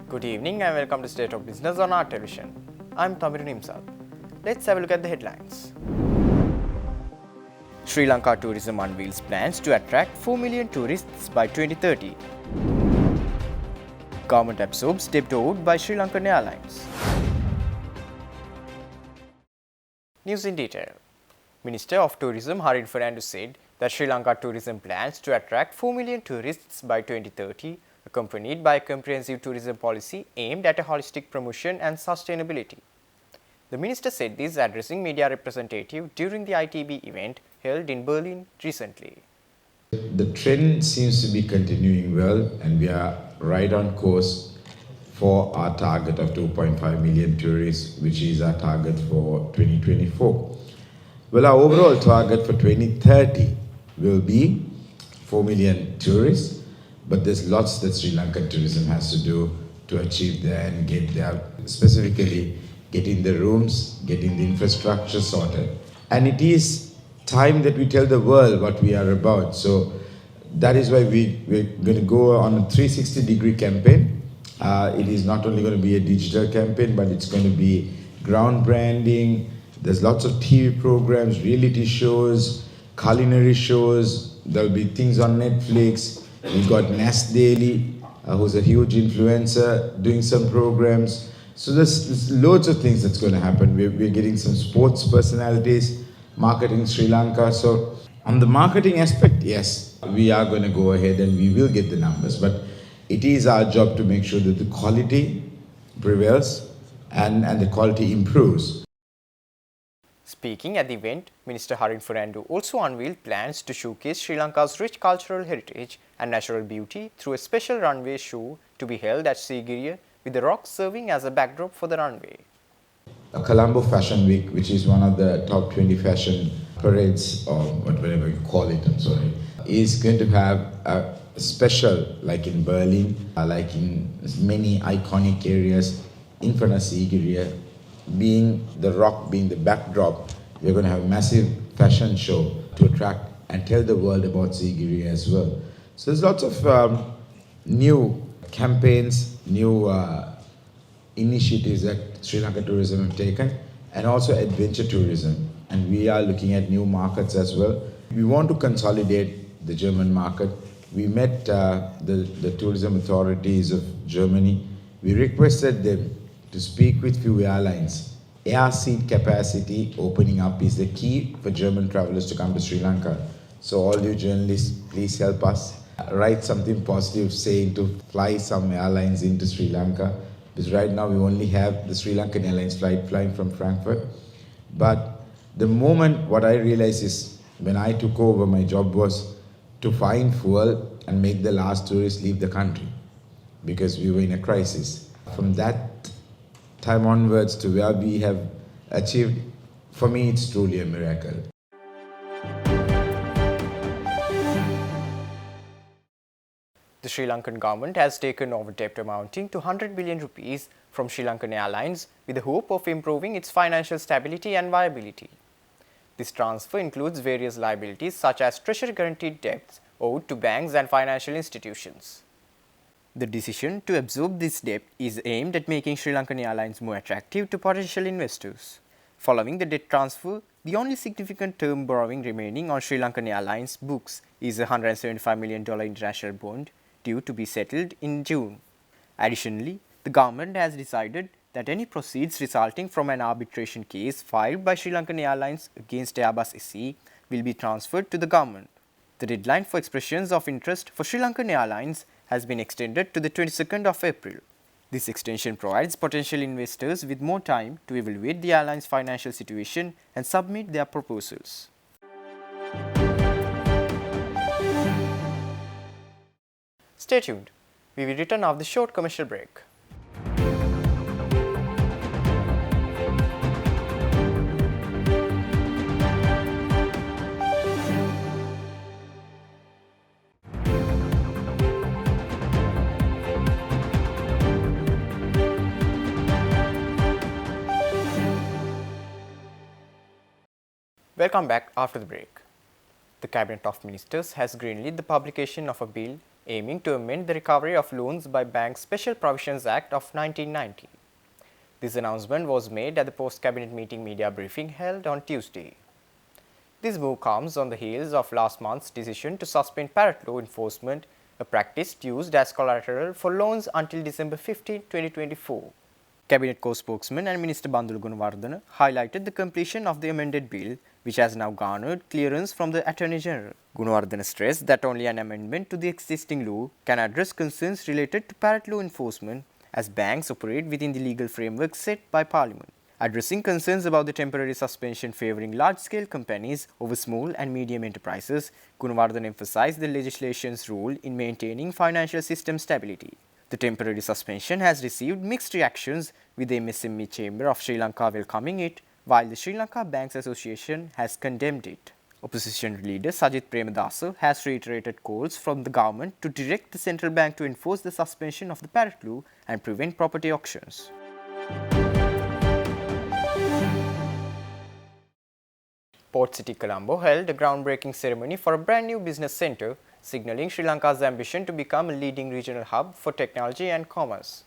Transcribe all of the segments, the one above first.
Good evening and welcome to State of Business on our television. I'm Tamirin Imsad. Let's have a look at the headlines. Sri Lanka Tourism unveils plans to attract 4 million tourists by 2030. Government absorbs debt owed by Sri Lankan Airlines. News in detail. Minister of Tourism Harin Fernando said that Sri Lanka tourism plans to attract 4 million tourists by 2030, accompanied by a comprehensive tourism policy aimed at a holistic promotion and sustainability. The minister said this addressing media representatives during the ITB event held in Berlin recently. The trend seems to be continuing well, and we are right on course for our target of 2.5 million tourists, which is our target for 2024. Well, our overall target for 2030 will be 4 million tourists, but there's lots that Sri Lankan tourism has to do to achieve that and get there, specifically getting the rooms, getting the infrastructure sorted. And it is time that we tell the world what we are about. So that is why we're going to go on a 360-degree campaign. It is not only going to be a digital campaign, but it's going to be ground branding. There's lots of TV programs, reality shows, culinary shows. There'll be things on Netflix. We've got Nas Daily, who's a huge influencer, doing some programs. So there's loads of things that's going to happen. We're getting some sports personalities, marketing Sri Lanka. So on the marketing aspect, yes, we are going to go ahead and we will get the numbers. But it is our job to make sure that the quality prevails and the quality improves. Speaking at the event, Minister Harin Fernando also unveiled plans to showcase Sri Lanka's rich cultural heritage and natural beauty through a special runway show to be held at Sigiriya, with the rocks serving as a backdrop for the runway. A Colombo Fashion Week, which is one of the top 20 fashion parades, or whatever you call it, is going to have a special, like in Berlin, like in many iconic areas, in front of Sigiriya, being the rock, being the backdrop. We're going to have a massive fashion show to attract and tell the world about Sigiriya as well. So there's lots of new campaigns, new initiatives that Sri Lanka tourism have taken, and also adventure tourism. And we are looking at new markets as well. We want to consolidate the German market. We met the tourism authorities of Germany. We requested them to speak with few airlines. Air seat capacity opening up is the key for German travelers to come to Sri Lanka. So all you journalists, please help us. Write something positive saying to fly some airlines into Sri Lanka. Because right now we only have the Sri Lankan Airlines flight flying from Frankfurt. But the moment what I realized is when I took over, my job was to find fuel and make the last tourist leave the country, because we were in a crisis. From that time onwards to where we have achieved, for me it's truly a miracle. The Sri Lankan government has taken over debt amounting to 100 billion rupees from Sri Lankan Airlines with the hope of improving its financial stability and viability. This transfer includes various liabilities such as treasury guaranteed debts owed to banks and financial institutions. The decision to absorb this debt is aimed at making Sri Lankan Airlines more attractive to potential investors. Following the debt transfer, the only significant term borrowing remaining on Sri Lankan Airlines books is a $175 million international bond due to be settled in June. Additionally, the government has decided that any proceeds resulting from an arbitration case filed by Sri Lankan Airlines against Airbus SE will be transferred to the government. The deadline for expressions of interest for Sri Lankan Airlines has been extended to the 22nd of April. This extension provides potential investors with more time to evaluate the airline's financial situation and submit their proposals. Stay tuned. We will return after the short commercial break. Welcome back after the break. The Cabinet of Ministers has greenlit the publication of a bill aiming to amend the Recovery of Loans by Banks Special Provisions Act of 1990. This announcement was made at the post-cabinet meeting media briefing held on Tuesday. This move comes on the heels of last month's decision to suspend parrot law enforcement, a practice used as collateral for loans until December 15, 2024. Cabinet co-spokesman and Minister Bandula Gunawardena highlighted the completion of the amended bill, which has now garnered clearance from the Attorney General. Gunawardena stressed that only an amendment to the existing law can address concerns related to parrot law enforcement, as banks operate within the legal framework set by Parliament. Addressing concerns about the temporary suspension favouring large-scale companies over small and medium enterprises, Gunawardena emphasised the legislation's role in maintaining financial system stability. The temporary suspension has received mixed reactions, with the MSME Chamber of Sri Lanka welcoming it, while the Sri Lanka Banks Association has condemned it. Opposition leader Sajith Premadasa has reiterated calls from the government to direct the central bank to enforce the suspension of the parrot law and prevent property auctions. Port City Colombo held a groundbreaking ceremony for a brand new business centre, signalling Sri Lanka's ambition to become a leading regional hub for technology and commerce.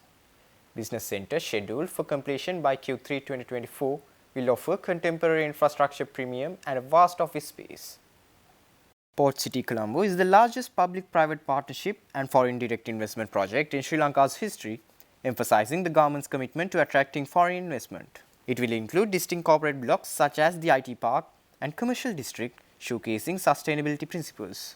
Business Centre, scheduled for completion by Q3 2024, will offer contemporary infrastructure premium and a vast office space. Port City Colombo is the largest public-private partnership and foreign direct investment project in Sri Lanka's history, emphasising the government's commitment to attracting foreign investment. It will include distinct corporate blocks such as the IT Park and Commercial District, showcasing sustainability principles.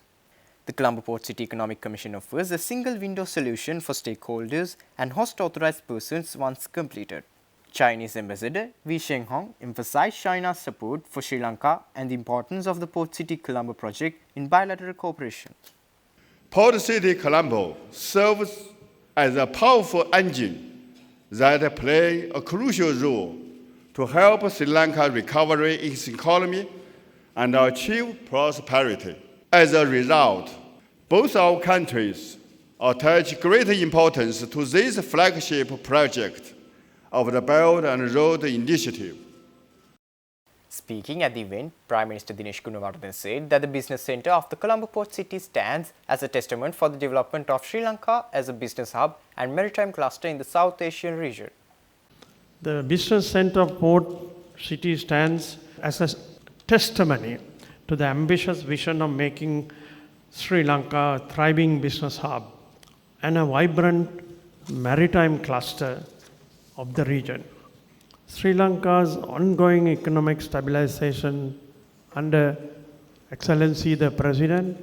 The Colombo Port City Economic Commission offers a single-window solution for stakeholders and host authorised persons once completed. Chinese Ambassador Wei Shenghong emphasised China's support for Sri Lanka and the importance of the Port City Colombo project in bilateral cooperation. Port City Colombo serves as a powerful engine that plays a crucial role to help Sri Lanka recover its economy and achieve prosperity. As a result, both our countries attach great importance to this flagship project of the Belt and Road Initiative. Speaking at the event, Prime Minister Dinesh Gunawardena said that the business centre of the Colombo Port City stands as a testament for the development of Sri Lanka as a business hub and maritime cluster in the South Asian region. The business centre of Port City stands as a testimony to the ambitious vision of making Sri Lanka a thriving business hub and a vibrant maritime cluster of the region. Sri Lanka's ongoing economic stabilization under Excellency the President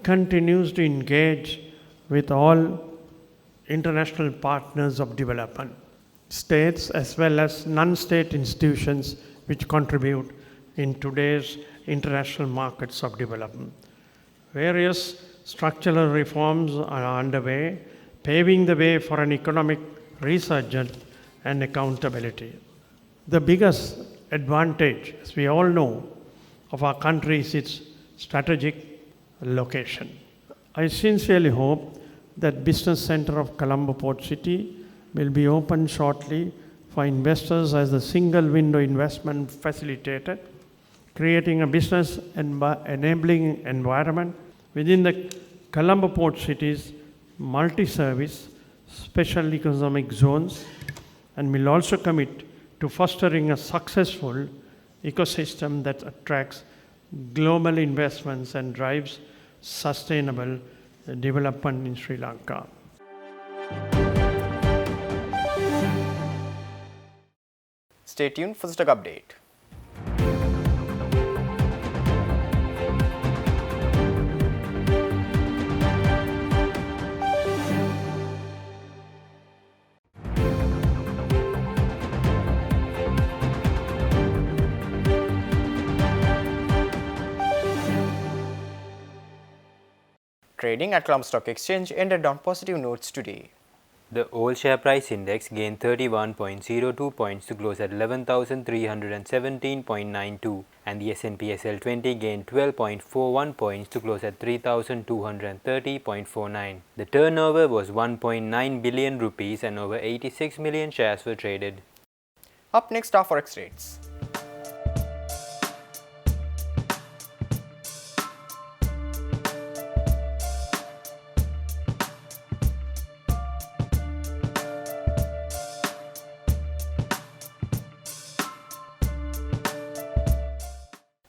continues to engage with all international partners of development, states as well as non-state institutions which contribute in today's international markets of development. Various structural reforms are underway, paving the way for an economic resurgence and accountability. The biggest advantage, as we all know, of our country is its strategic location. I sincerely hope that business centre of Colombo Port City will be opened shortly for investors as a single window investment facilitator, creating a business enabling environment within the Colombo Port City's multi-service special economic zones, and will also commit to fostering a successful ecosystem that attracts global investments and drives sustainable development in Sri Lanka. Stay tuned for the stock update. Trading at Colombo Stock Exchange ended on positive notes today. The All Share Price Index gained 31.02 points to close at 11,317.92, and the S&P SL 20 gained 12.41 points to close at 3,230.49. The turnover was 1.9 billion rupees and over 86 million shares were traded. Up next are Forex rates.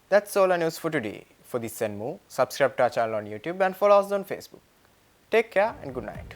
That's all our news for today. For this and more, subscribe to our channel on YouTube and follow us on Facebook. Take care and good night.